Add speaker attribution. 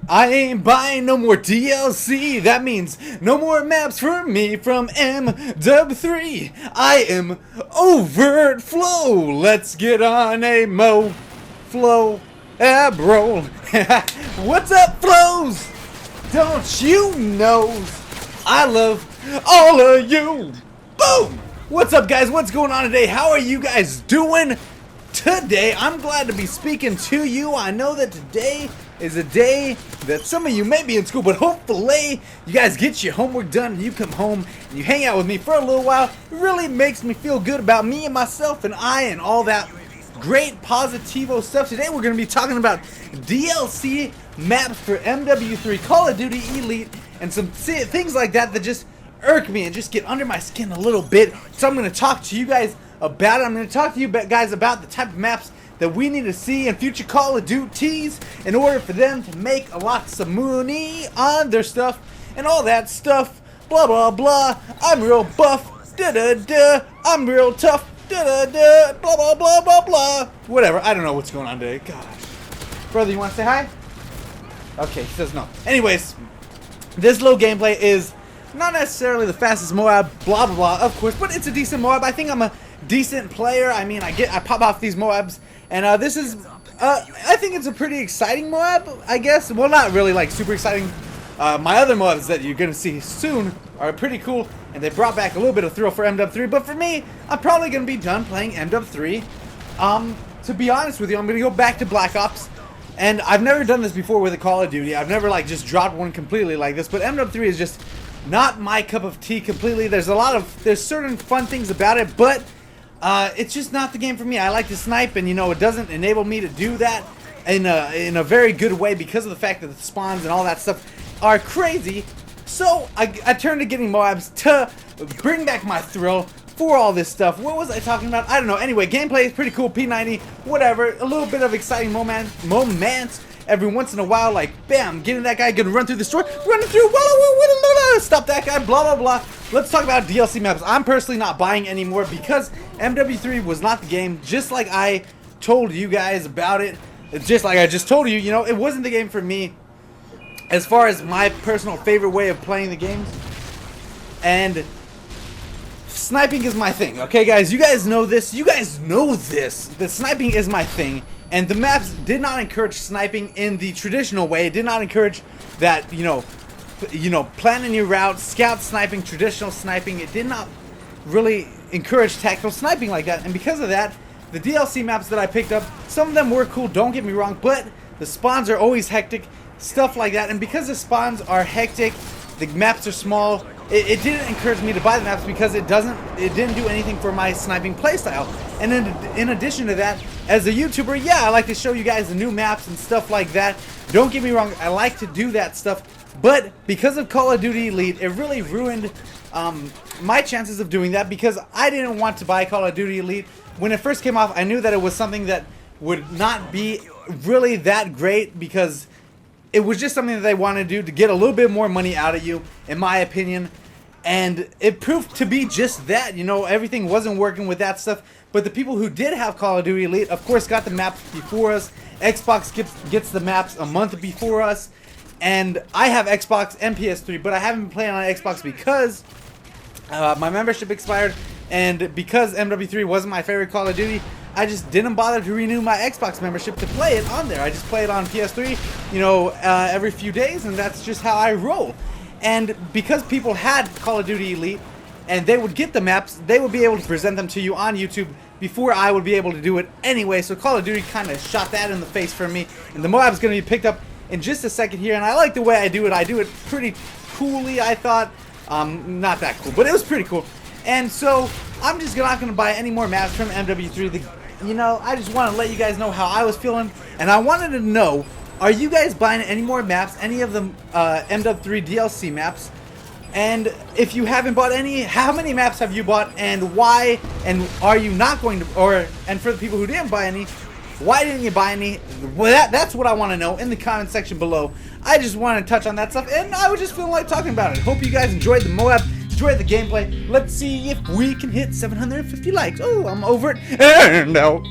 Speaker 1: I ain't buying no more DLC. That means no more maps for me from MW3. I am overt flow. Let's get on a MOAB roll. What's up, flows? Don't you know I love all of you? Boom! What's up, guys? What's going on today? How are you guys doing today? I'm glad to be speaking to you. I know that today is a day that some of you may be in school, but hopefully you guys get your homework done and you come home and you hang out with me for a little while. It really makes me feel good about me and myself and I and all that great positivo stuff. Today we're going to be talking about DLC maps for MW3, Call of Duty Elite, and some things like that that just irk me and just get under my skin a little bit. So I'm going to talk to you guys about it. I'm going to talk to you guys about the type of maps that we need to see in future Call of Duties in order for them to make a lots of money on their stuff and all that stuff. Blah blah blah. I'm real buff. Da da da. I'm real tough. Da da da. Blah blah blah blah blah. Whatever. I don't know what's going on today. Gosh. Brother, you want to say hi? Okay, he says no. Anyways, this little gameplay is not necessarily the fastest MOAB, blah blah blah, of course, but it's a decent MOAB. I think I'm a decent player. I mean, I pop off these MOABs, and this is, I think it's a pretty exciting MOAB, I guess. Well, not really like super exciting. My other MOABs that you're gonna see soon are pretty cool, and they brought back a little bit of thrill for MW3. But for me, I'm probably gonna be done playing MW3. To be honest with you, I'm gonna go back to Black Ops. And I've never done this before with a Call of Duty. I've never like just dropped one completely like this. But MW3 is just not my cup of tea completely. There's certain fun things about it, but it's just not the game for me. I like to snipe, and you know, it doesn't enable me to do that in a very good way because of the fact that the spawns and all that stuff are crazy. So I turned to getting MOABs to bring back my thrill for all this stuff. What was I talking about? I don't know. Anyway, gameplay is pretty cool. P90, whatever. A little bit of exciting moments every once in a while, like bam, getting that guy, gonna run through the store, running through, stop that guy, blah blah blah. Let's talk about DLC maps. I'm personally not buying anymore because MW3 was not the game. Just like I told you guys about it, just like I just told you, you know, it wasn't the game for me as far as my personal favorite way of playing the games. And sniping is my thing, okay, guys? You guys know this. You guys know this. The sniping is my thing. And the maps did not encourage sniping in the traditional way. It did not encourage that, you know, planning your route, scout sniping, traditional sniping. It did not really encourage tactical sniping like that. And because of that, the DLC maps that I picked up, some of them were cool, don't get me wrong, but the spawns are always hectic, stuff like that. And because the spawns are hectic, the maps are small, it didn't encourage me to buy the maps because it didn't do anything for my sniping playstyle. And in addition to that, as a YouTuber, yeah, I like to show you guys the new maps and stuff like that. Don't get me wrong, I like to do that stuff. But because of Call of Duty Elite, it really ruined my chances of doing that because I didn't want to buy Call of Duty Elite. When it first came off, I knew that it was something that would not be really that great because it was just something that they wanted to do to get a little bit more money out of you, in my opinion. And it proved to be just that. You know, everything wasn't working with that stuff. But the people who did have Call of Duty Elite, of course, got the maps before us. Xbox gets the maps a month before us. And I have Xbox and PS3, but I haven't been playing on Xbox because my membership expired. And because MW3 wasn't my favorite Call of Duty, I just didn't bother to renew my Xbox membership to play it on there. I just play it on PS3, you know, every few days, and that's just how I roll. And because people had Call of Duty Elite, and they would get the maps, they would be able to present them to you on YouTube before I would be able to do it anyway. So Call of Duty kind of shot that in the face for me. And the MOAB is going to be picked up in just a second here, and I like the way I do it. I do it pretty coolly, I thought. Not that cool, but it was pretty cool. And so I'm just not going to buy any more maps from MW3. You know, I just want to let you guys know how I was feeling, and I wanted to know, are you guys buying any more maps, any of the MW3 DLC maps? And if you haven't bought any, how many maps have you bought, and why? And are you not going to, and for the people who didn't buy any, why didn't you buy any? Well, that's what I want to know in the comment section below. I just want to touch on that stuff, and I was just feeling like talking about it. Hope you guys enjoyed the MOAB, enjoyed the gameplay. Let's see if we can hit 750 likes. Oh, I'm over it, and out.